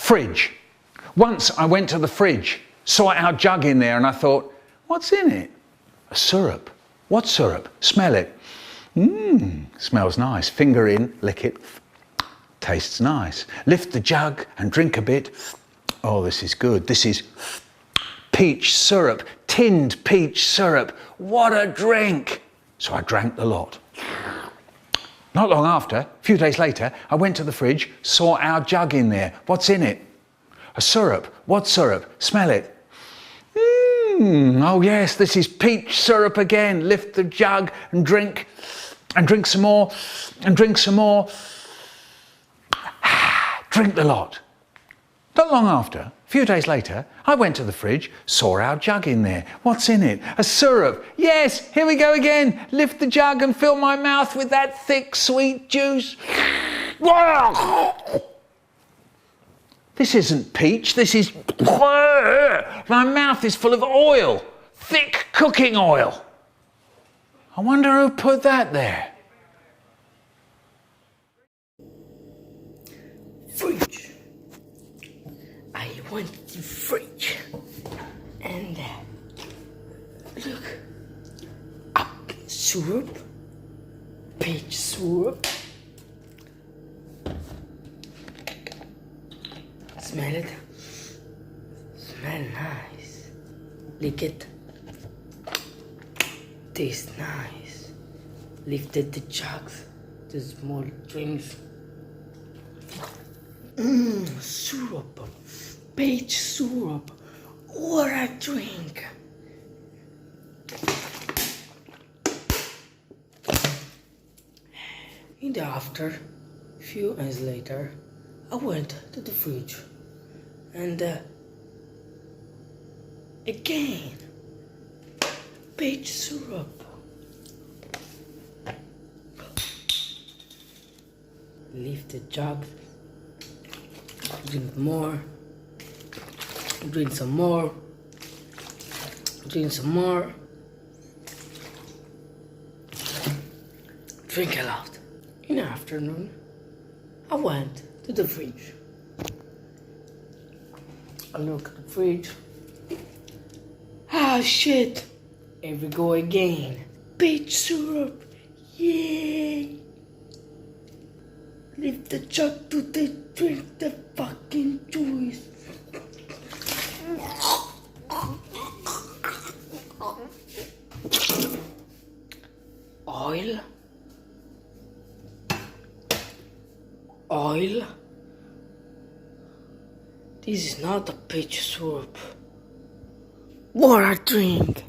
Fridge. Once I went to the fridge, saw our jug in there and I thought, what's in it? A syrup. What syrup? Smell it. Smells nice. Finger in, lick it. Tastes nice. Lift the jug and drink a bit. Oh, this is good. This is peach syrup, tinned peach syrup. What a drink. So I drank the lot. Not long after, a few days later, I went to the fridge, saw our jug in there. What's in it? A syrup. What syrup? Smell it. Oh yes, this is peach syrup again. Lift the jug and drink some more, and drink some more. Drink the lot. Not long after, a few days later, I went to the fridge, saw our jug in there. What's in it? A syrup. Yes, here we go again. Lift the jug and fill my mouth with that thick, sweet juice. This isn't peach, this is... My mouth is full of oil, thick cooking oil. I wonder who put that there. Fridge. I went to the fridge and look, up syrup, peach syrup. Smell it. Smell nice. Lick it. Taste nice. Lifted the jugs, the small drinks. Syrup. Peach syrup. What a drink. In the after, few hours later, I went to the fridge and again, peach syrup. Lift the jug, drink more, drink some more, drink some more, drink a lot. In the afternoon, I went to the fridge. I look at the fridge. Ah, shit. Here we go again. Peach syrup. Yay. Lift the jug to drink the fucking juice. Oil. Oil. This is not a peach syrup. What a drink!